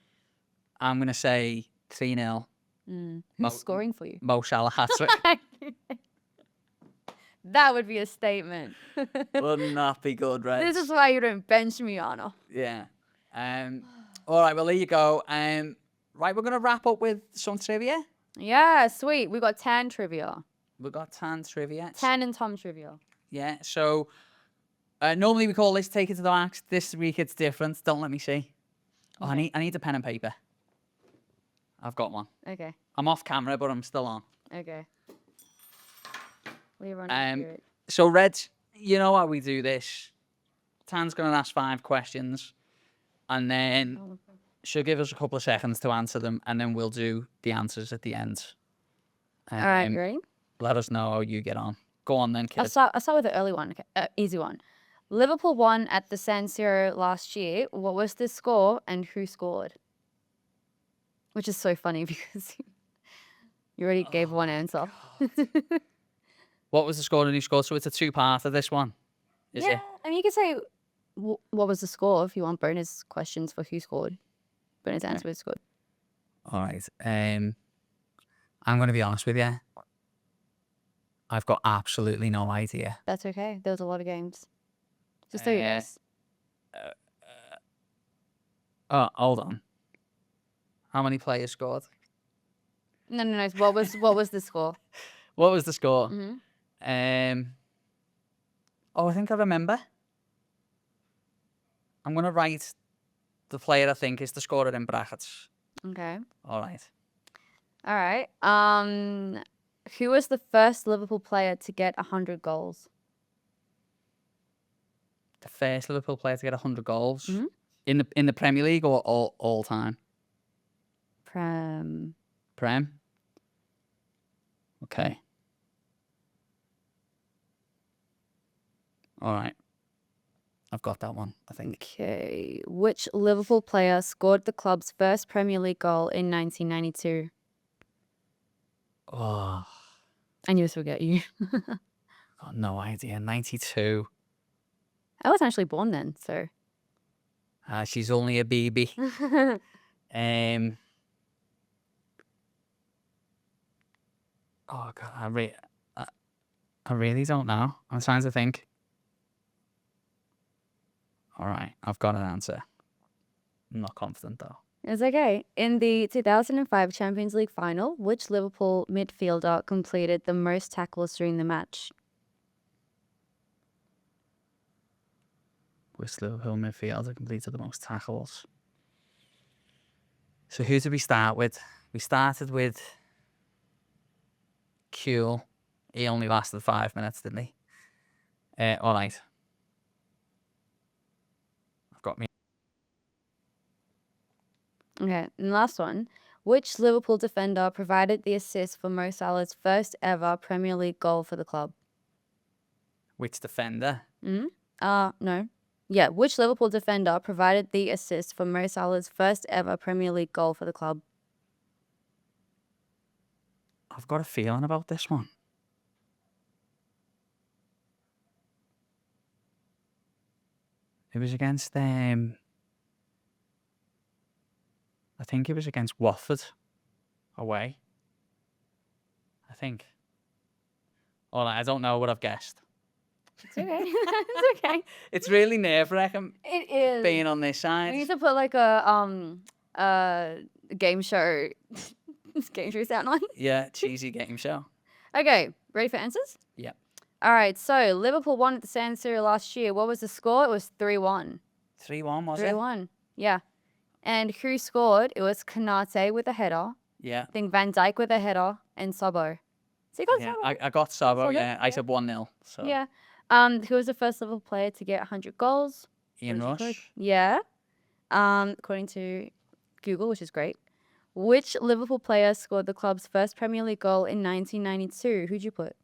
I'm going to say 3-0. Mo-
Who's scoring for you?
Mo Salah hat-trick.
That would be a statement.
Wouldn't that be good, Reds?
This is why you don't bench me, Anna.
Yeah. All right, well, there you go. Right, we're going to wrap up with some trivia.
Yeah, sweet. We got Tan trivia.
We've got Tan trivia.
Tan and Tom trivia.
Yeah, so normally we call this Take It to the Max. This week it's different. Don't let me see. Oh,
Okay.
I need a pen and paper. I've got one.
Okay.
I'm off camera, but I'm still on.
Okay. We're running through it.
So, Reds, you know how we do this. Tan's going to ask 5 questions, and then she'll give us a couple of seconds to answer them, and then we'll do the answers at the end.
All right, you ready?
Let us know how you get on. Go on then, kid.
I'll start with the early one. Okay. Easy one. Liverpool won at the San Siro last year. What was the score and who scored? Which is so funny because you already gave one answer.
What was the score and who scored? So it's a 2-parter, this one, is it?
I mean, you could say what was the score if you want bonus questions for who scored. Bonus answer was scored.
All right. I'm going to be honest with you. I've got absolutely no idea.
That's okay. There was a lot of games. Just so you guess.
Oh, hold on. How many players scored?
No. What was the score?
What was the score?
Mm-hmm.
I think I remember. I'm going to write the player I think is the scorer in brackets.
Okay.
All right.
All right. Who was the first Liverpool player to get 100 goals?
The first Liverpool player to get 100 goals
Mhm.
in the Premier League or all time?
Prem.
Prem. Okay. All right. I've got that one, I think.
Okay. Which Liverpool player scored the club's first Premier League goal in 1992?
Oh,
I knew this would get you.
got no idea. 92.
I was actually born then, so.
She's only a baby. Oh God, I really don't know. I'm trying to think. All right, I've got an answer. I'm not confident though.
It's okay. In the 2005 Champions League final, which Liverpool midfielder completed the most tackles during the match?
Which Liverpool midfielder completed the most tackles? So who did we start with? We started with Kuhl. He only lasted 5 minutes, didn't he? All right. I've got me.
Okay, and last one. Which Liverpool defender provided the assist for Mo Salah's first ever Premier League goal for the club?
Which defender?
No. Yeah, which Liverpool defender provided the assist for Mo Salah's first ever Premier League goal for the club?
I've got a feeling about this one. It was against I think it was against Watford away. I think. All right, I don't know what I've guessed.
It's okay. It's okay.
It's really nerve-wracking
It is.
being on this
We
side.
need to put like a game show sound on.
Yeah, cheesy game show.
Okay, ready for answers?
Yeah.
All right, so Liverpool won at the San Siro last year. What was the score? It was 3-1.
3-1, was it?
3-1. Yeah. And who scored? It was Kanate with a header.
Yeah.
I think Van Dijk with a header and Sabo. So you got
Yeah,
Sabo.
I got Sabo,
all good,
yeah. I said 1-0. So.
Yeah. Who was the first Liverpool player to get 100 goals?
Ian
Which is good.
Rush.
Yeah. According to Google, which is great. Which Liverpool player scored the club's first Premier League goal in 1992? Who'd you put?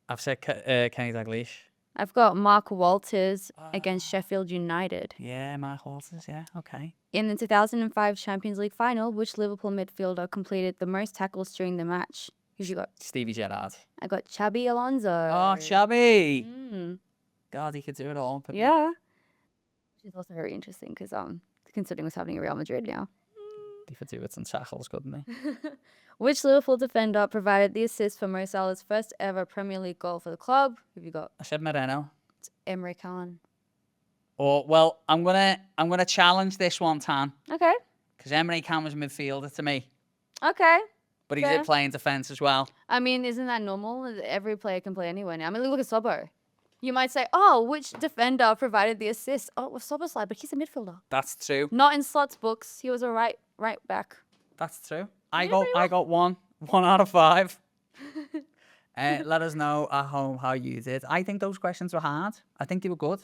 I've said Kenny Dalglish.
I've got Mark Walters against Sheffield United.
Yeah, Mark Walters, yeah, okay.
In the 2005 Champions League final, which Liverpool midfielder completed the most tackles during the match? Who've you got?
Stevie Gerrard.
I got Xabi Alonso.
Oh, Chubby!
Mm,
God, he could do it all.
yeah. Which is also very interesting because considering what's happening at Real Madrid now.
He could do it in tackles, couldn't he?
Which Liverpool defender provided the assist for Mo Salah's first ever Premier League goal for the club? Who have you got?
I said Moreno.
It's Emre Can.
Or well, I'm gonna challenge this one, Tan,
Okay.
because Emre Can was a midfielder to me,
Okay.
but he
Fair.
did play in defence as well.
I mean, isn't that normal? Every player can play anywhere now. I mean, look at Sobo. You might say, oh, which defender provided the assist? Oh, it was Soboslai, but he's a midfielder.
That's true.
Not in Slot's books. He was a right back.
That's true. I got one out of 5. Let us know at home how you did. I think those questions were hard. I think they were good.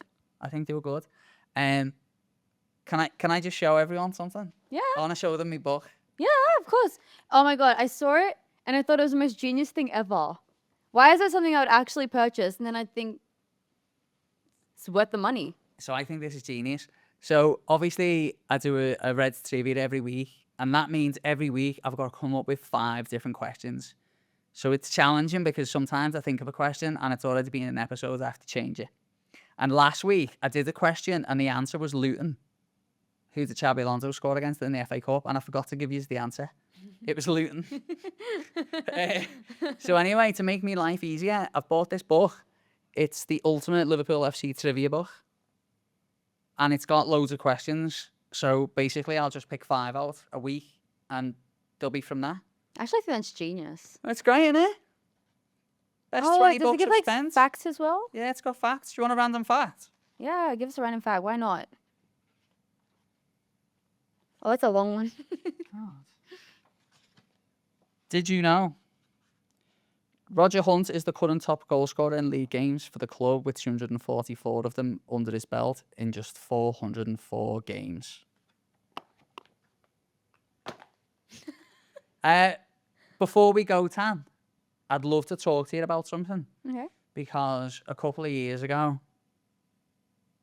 Can I just show everyone something?
Yeah.
I want to show them my book.
Yeah, of course. Oh my God, I saw it and I thought it was the most genius thing ever. Why is that something I would actually purchase? And then I think it's worth the money.
So I think this is genius. So obviously I do a Reds trivia every week, and that means every week I've got to come up with 5 different questions. So it's challenging because sometimes I think of a question and it's already been an episode, I have to change it. And last week I did a question and the answer was Luton, who did Xabi Alonso score against in the FA Cup, and I forgot to give you the answer. It was Luton. So anyway, to make me life easier, I've bought this book. It's the ultimate Liverpool FC trivia book. And it's got loads of questions. So basically, I'll just pick 5 out a week and they'll be from there.
Actually, I think that's genius.
It's great, isn't it? That's
Oh,
20
does it
bucks
give
of
like
spent.
facts as well?
Yeah, it's got facts. Do you want a random fact?
Yeah, give us a random fact. Why not? Oh, that's a long one.
Did you know Roger Hunt is the current top goal scorer in league games for the club with 244 of them under his belt in just 404 games? Before we go, Tan, I'd love to talk to you about something,
Okay.
because a couple of years ago,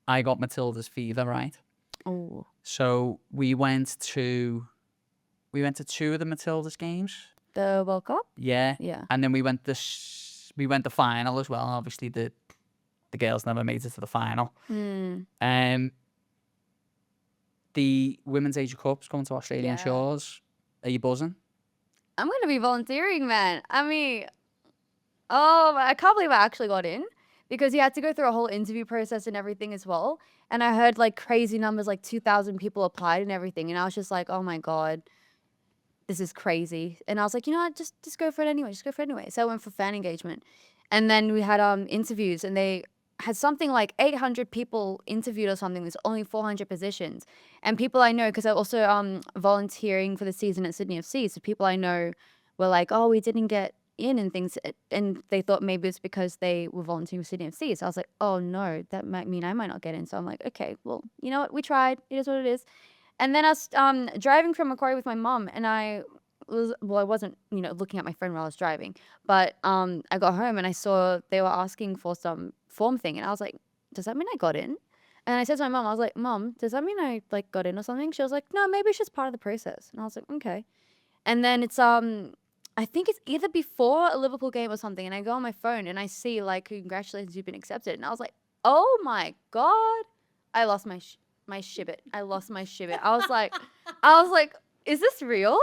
I got Matilda's fever, right?
Oh.
So we went to 2 of the Matilda's games.
The World Cup?
Yeah.
Yeah.
And then we went the final as well. Obviously, the girls never made it to the final. The Women's Asia Cup's coming to Australian
Yeah.
shores. Are you buzzing?
I'm going to be volunteering, man. I mean, oh, I can't believe I actually got in because you had to go through a whole interview process and everything as well. And I heard like crazy numbers, like 2,000 people applied and everything. And I was just like, oh my God, this is crazy. And I was like, you know what, just go for it anyway. Just go for it anyway. So I went for fan engagement. And then we had interviews, and they had something like 800 people interviewed or something. There's only 400 positions. And people I know, because I'm also volunteering for the season at Sydney FC, so people I know were like, oh, we didn't get in and things. And they thought maybe it's because they were volunteering for Sydney FC. So I was like, oh no, that might mean I might not get in. So I'm like, okay, well, you know what? We tried. It is what it is. And then I was driving from Macquarie with my mum, and I wasn't, looking at my phone while I was driving, but I got home and I saw they were asking for some form thing, and I was like, does that mean I got in? And I said to my mum, I was like, Mum, does that mean I like got in or something? She was like, no, maybe it's just part of the process. And I was like, okay. And then it's I think it's either before a Liverpool game or something, and I go on my phone and I see like, congratulations, you've been accepted. And I was like, oh my God, I lost my shibbit. I lost my shibbit. I was like, is this real?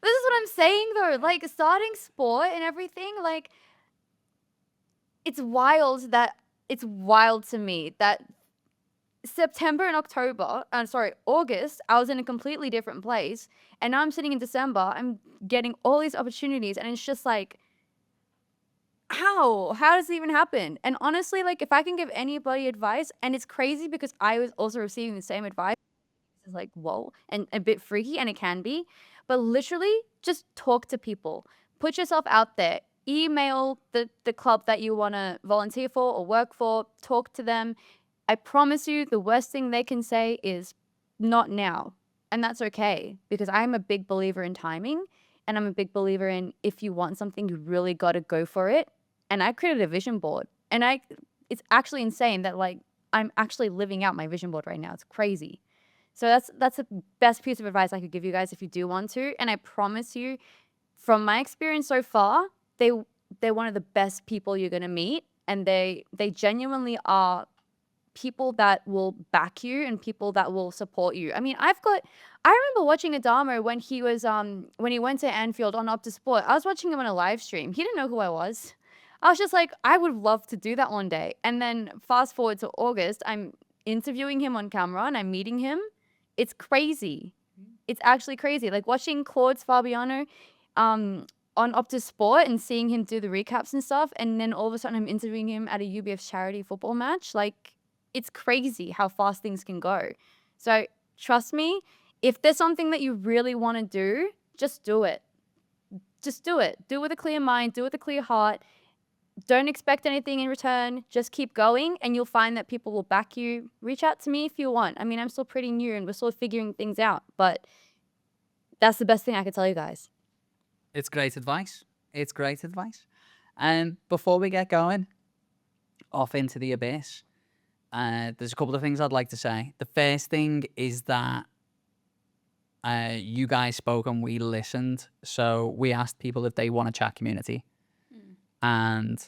This is what I'm saying though. Like, starting sport and everything, like, it's wild to me that September and August, I was in a completely different place, and now I'm sitting in December, I'm getting all these opportunities, and it's just like, how does it even happen? And honestly, like, if I can give anybody advice, and it's crazy because I was also receiving the same advice, it's like, whoa, and a bit freaky, and it can be, but literally just talk to people, put yourself out there, email the club that you want to volunteer for or work for, talk to them. I promise you, the worst thing they can say is not now. And that's okay, because I'm a big believer in timing, and I'm a big believer in, if you want something, you really got to go for it. And I created a vision board, and it's actually insane that like I'm actually living out my vision board right now. It's crazy. So that's the best piece of advice I could give you guys if you do want to. And I promise you, from my experience so far, they're one of the best people you're gonna meet, and they genuinely are people that will back you and people that will support you. I mean, I remember watching Adamo when he was when he went to Anfield on Optus Sport. I was watching him on a live stream. He didn't know who I was. I was just like, I would love to do that one day. And then fast forward to August, I'm interviewing him on camera and I'm meeting him. It's crazy. It's actually crazy. Like watching Claude Fabiano on Optus Sport and seeing him do the recaps and stuff. And then all of a sudden I'm interviewing him at a UBF charity football match. Like, it's crazy how fast things can go. So trust me, if there's something that you really want to do, just do it. Just do it. Do it with a clear mind. Do it with a clear heart. Don't expect anything in return. Just keep going and you'll find that people will back you. Reach out to me if you want. I mean, I'm still pretty new and we're still figuring things out, but that's the best thing I could tell you guys.
It's great advice. It's great advice. And before we get going off into the abyss, there's a couple of things I'd like to say. The first thing is that you guys spoke and we listened. So we asked people if they want a chat community. And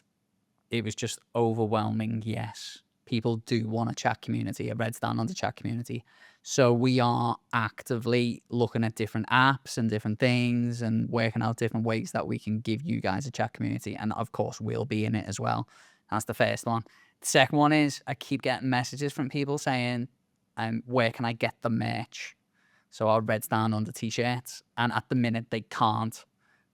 it was just overwhelming yes. People do want a chat community, a Reds Down Under chat community. So we are actively looking at different apps and different things and working out different ways that we can give you guys a chat community. And of course, we'll be in it as well. That's the first one. The second one is I keep getting messages from people saying, where can I get the merch? So our Reds Down Under t-shirts. And at the minute, they can't.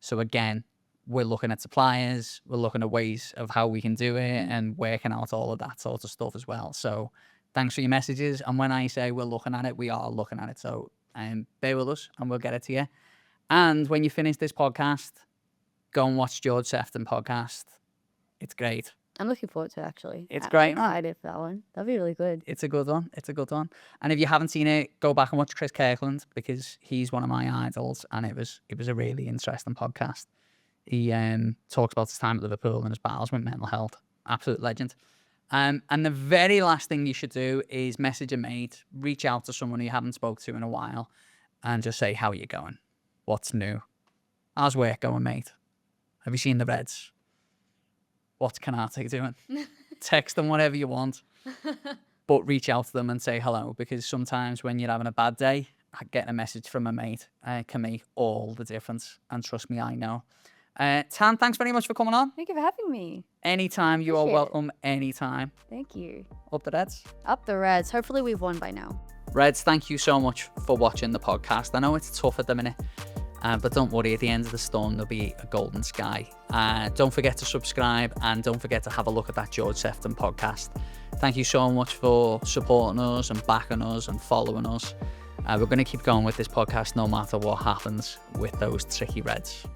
So again, we're looking at suppliers, we're looking at ways of how we can do it and working out all of that sort of stuff as well. So thanks for your messages. And when I say we're looking at it, we are looking at it. So bear with us and we'll get it to you. And when you finish this podcast, go and watch George Sephton podcast. It's great.
I'm looking forward to it, actually.
It's great, man.
I'm excited for that one. That'll be really good.
It's a good one. It's a good one. And if you haven't seen it, go back and watch Chris Kirkland because he's one of my idols and it was a really interesting podcast. He talks about his time at Liverpool and his battles with mental health. Absolute legend. And the very last thing you should do is message a mate, reach out to someone you haven't spoke to in a while, and just say, how are you going? What's new? How's work going, mate? Have you seen the Reds? What's Canate doing? Text them whatever you want, but reach out to them and say hello, because sometimes when you're having a bad day, getting a message from a mate can make all the difference. And trust me, I know. Tan, thanks very much for coming on.
Thank you for having me.
Anytime, you are welcome. Anytime.
Thank you.
Up the Reds.
Up the Reds. Hopefully we've won by now.
Reds, thank you so much for watching the podcast. I know it's tough at the minute, but don't worry. At the end of the storm, there'll be a golden sky. Don't forget to subscribe and don't forget to have a look at that George Sephton podcast. Thank you so much for supporting us and backing us and following us. We're going to keep going with this podcast no matter what happens with those tricky Reds.